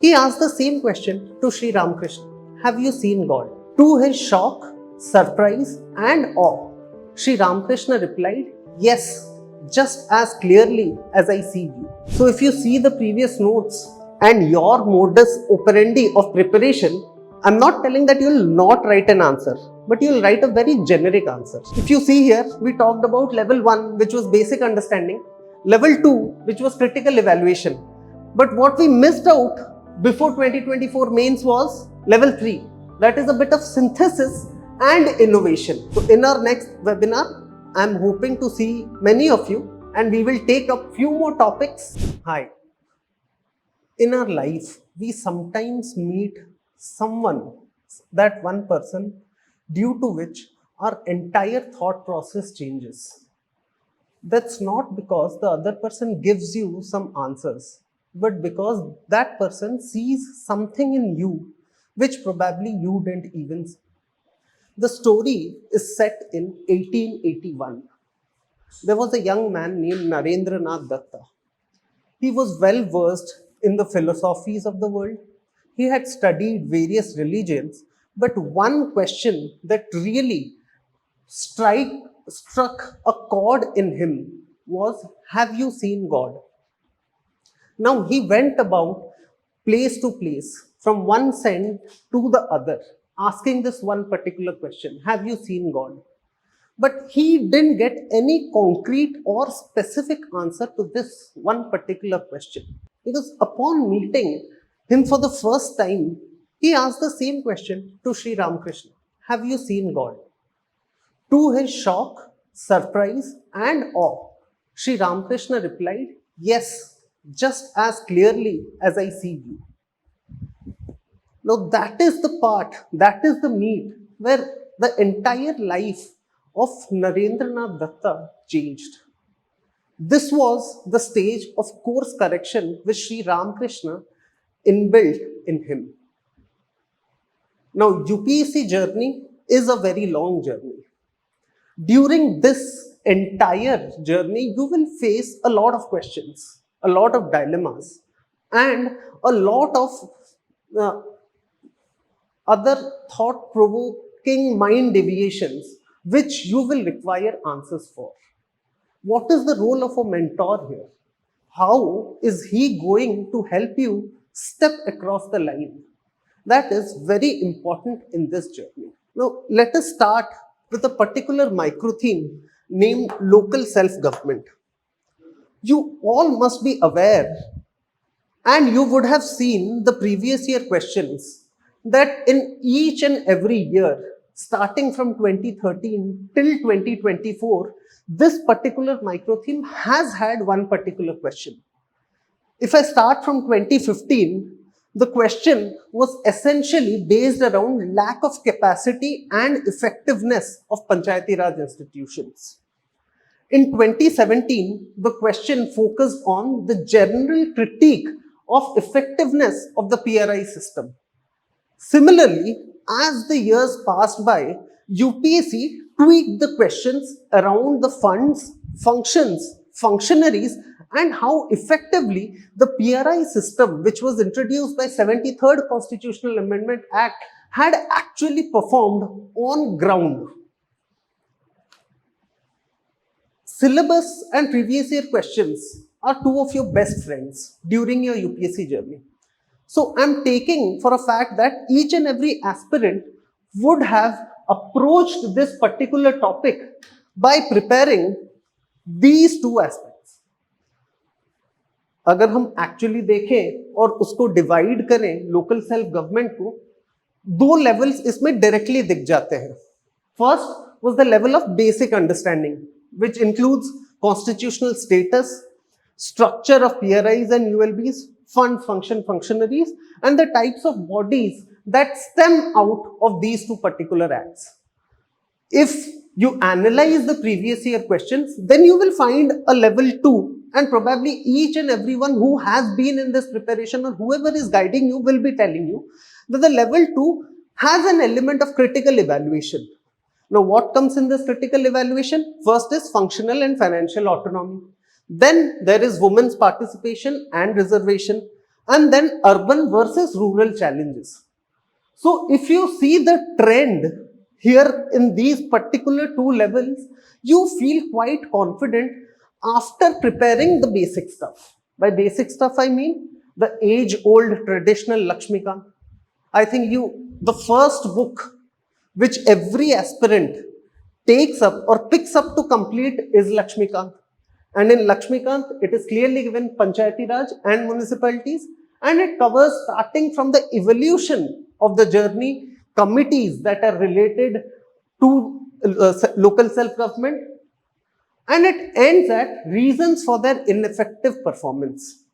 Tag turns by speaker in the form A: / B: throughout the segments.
A: He asked the same question to Sri Ramakrishna. Have you seen God? To his shock, surprise and awe, Sri Ramakrishna replied, yes, just as clearly as I see you. So if you see the previous notes and your modus operandi of preparation, I'm not telling that you'll not write an answer, but you'll write a very generic answer. If you see here, we talked about level 1, which was basic understanding, level 2, which was critical evaluation. But what we missed out before 2024 mains was level 3. That is a bit of synthesis and innovation. So in our next webinar, I'm hoping to see many of you and we will take up few more topics. Hi. In our life, we sometimes meet someone, that one person, due to which our entire thought process changes. That's not because the other person gives you some answers, but because that person sees something in you which probably you didn't even see. The story is set in 1881. There was a young man named Narendranath Datta. He was well versed in the philosophies of the world. He had studied various religions, but one question that really struck a chord in him was, have you seen God? Now he went about place to place, from one side to the other, asking this one particular question, have you seen God? But he didn't get any concrete or specific answer to this one particular question. Because upon meeting him for the first time, he asked the same question to Sri Ramakrishna, have you seen God? To his shock, surprise and awe, Sri Ramakrishna replied, yes, just as clearly as I see you. Now that is the part, that is the meat where the entire life of Narendranath Datta changed. This was the stage of course correction which Sri Ramakrishna inbuilt in him. Now UPSC journey is a very long journey. During this entire journey, you will face a lot of questions, a lot of dilemmas, and a lot of other thought-provoking mind deviations which you will require answers for. What is the role of a mentor here? How is he going to help you step across the line? That is very important in this journey. Now, let us start with a particular microtheme named local self-government. You all must be aware, and you would have seen the previous year questions, that in each and every year, starting from 2013 till 2024, this particular microtheme has had one particular question. If I start from 2015, the question was essentially based around lack of capacity and effectiveness of Panchayati Raj institutions. In 2017, the question focused on the general critique of effectiveness of the PRI system. Similarly, as the years passed by, UPSC tweaked the questions around the funds, functions, functionaries, and how effectively the PRI system, which was introduced by 73rd Constitutional Amendment Act, had actually performed on ground. Syllabus and previous year questions are two of your best friends during your UPSC journey. So I'm taking for a fact that each and every aspirant would have approached this particular topic by preparing these two aspects. अगर हम actually देखें और उसको divide करें local self government को, दो levels इसमें directly दिख जाते हैं. First was the level of basic understanding, which includes constitutional status, structure of PRIs and ULBs, fund, function, functionaries, and the types of bodies that stem out of these two particular acts. If you analyze the previous year questions, then you will find a level 2, and probably each and everyone who has been in this preparation or whoever is guiding you will be telling you that the level 2 has an element of critical evaluation. Now, what comes in this critical evaluation? First is functional and financial autonomy. Then there is women's participation and reservation. and then urban versus rural challenges. So if you see the trend here in these particular two levels, you feel quite confident after preparing the basic stuff. By basic stuff, I mean the age-old traditional Lakshmikant. I think the first book which every aspirant takes up or picks up to complete is Lakshmikant. And in Lakshmikant, it is clearly given Panchayati Raj and municipalities, and it covers starting from the evolution of the journey, committees that are related to local self-government, and it ends at reasons for their ineffective performance.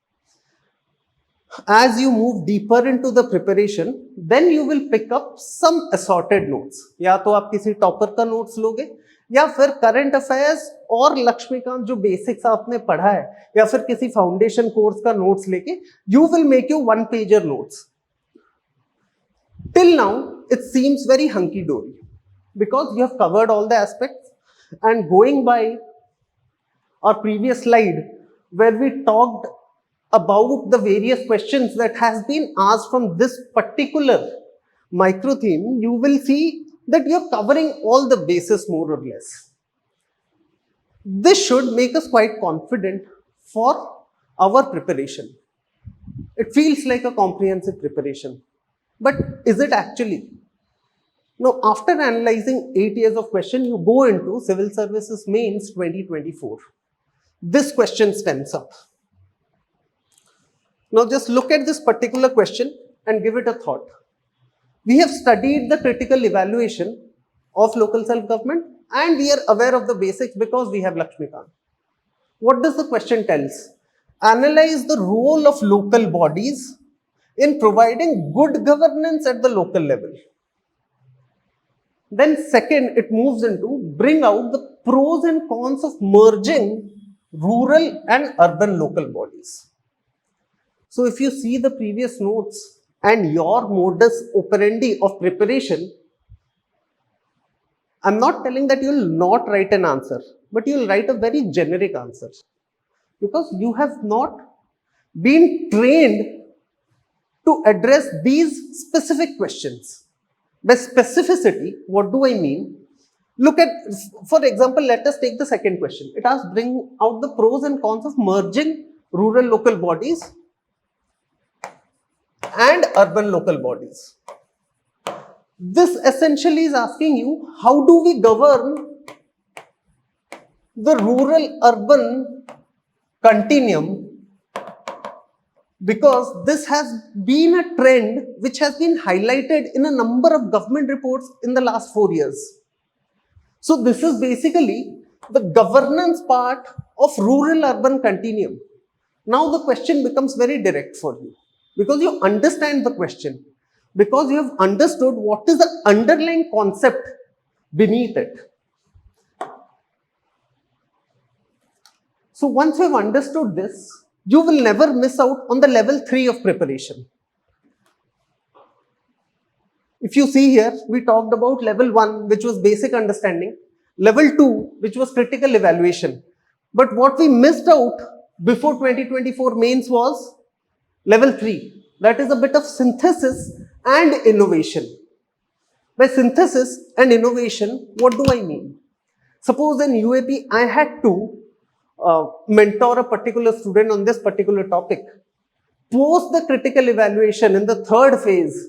A: As you move deeper into the preparation, then you will pick up some assorted notes. या तो आप किसी topper का notes लोगे, या फिर current affairs और लक्ष्मीकांत जो बेसिक्स आपने पढ़ा है, या फिर किसी फाउंडेशन कोर्स का नोट्स लेके you will make you one pager notes. Till now, it seems very hunky-dory because you have covered all the aspects, and going by our previous slide where we talked about the various questions that has been asked from this particular micro theme, you will see that you're covering all the bases more or less. This should make us quite confident for our preparation. It feels like a comprehensive preparation. But is it actually? Now, after analyzing 8 years of question, you go into Civil Services Mains 2024. This question stems up. Now, just look at this particular question and give it a thought. We have studied the critical evaluation of local self-government, and we are aware of the basics because we have Lakshmikant. What does the question tell us? Analyze the role of local bodies in providing good governance at the local level. Then second, it moves into bring out the pros and cons of merging rural and urban local bodies. So if you see the previous notes and your modus operandi of preparation, I'm not telling that you will not write an answer, but you will write a very generic answer because you have not been trained to address these specific questions. By specificity, what do I mean? Look at, for example, let us take the second question. It asks, bring out the pros and cons of merging rural local bodies and urban local bodies. This essentially is asking you, how do we govern the rural-urban continuum? Because this has been a trend which has been highlighted in a number of government reports in the last 4 years. So this is basically the governance part of rural-urban continuum. Now the question becomes very direct for you because you understand the question, because you have understood what is the underlying concept beneath it. So once you have understood this, you will never miss out on the level 3 of preparation. If you see here, we talked about level 1, which was basic understanding, level 2, which was critical evaluation. But what we missed out before 2024 mains was level 3. That is a bit of synthesis and innovation. By synthesis and innovation, what do I mean? Suppose in UAP, I had to mentor a particular student on this particular topic. Post the critical evaluation in the third phase,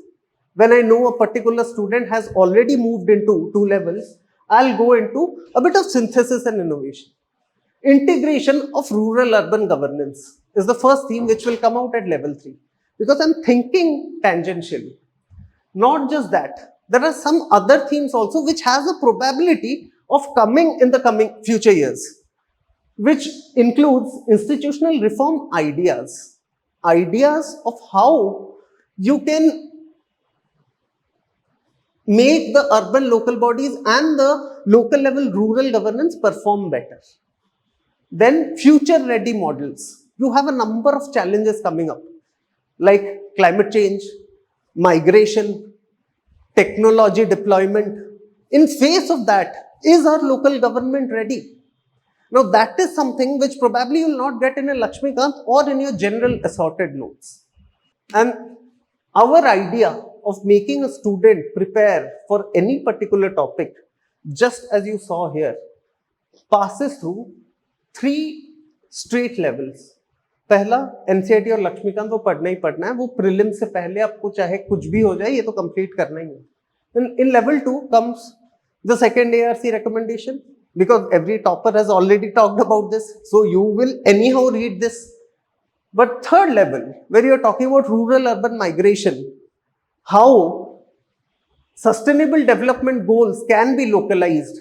A: when I know a particular student has already moved into 2 levels, I'll go into a bit of synthesis and innovation. Integration of rural-urban governance is the first theme which will come out at level 3. Because I'm thinking tangentially. Not just that, there are some other themes also which has a probability of coming in the future years, which includes institutional reform ideas. Ideas of how you can make the urban local bodies and the local level rural governance perform better. Then future ready models. You have a number of challenges coming up like climate change, migration, technology deployment. In face of that, is our local government ready? Now that is something which probably you will not get in a Lakshmikant or in your general assorted notes. And our idea of making a student prepare for any particular topic, just as you saw here, passes through 3 straight levels. पहला NCERT और लक्ष्मीकांत वो पढ़ना ही पढ़ना है, वो prelim से पहले आपको चाहे कुछ भी हो जाए ये तो कंप्लीट करना ही है. In level 2 comes the second ARC recommendation, because every topper has already talked about this, so you will anyhow read this. But third level, where you are talking about rural-urban migration, how sustainable development goals can be localized,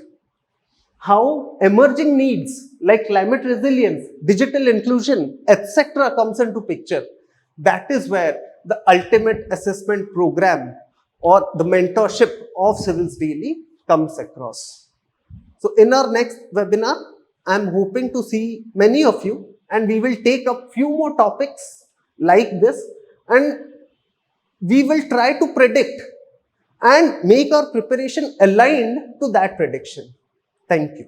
A: how emerging needs like climate resilience, digital inclusion, etc. comes into picture. That is where the ultimate assessment program or the mentorship of Civilsdaily comes across. So in our next webinar, I am hoping to see many of you, and we will take up few more topics like this, and we will try to predict and make our preparation aligned to that prediction. Thank you.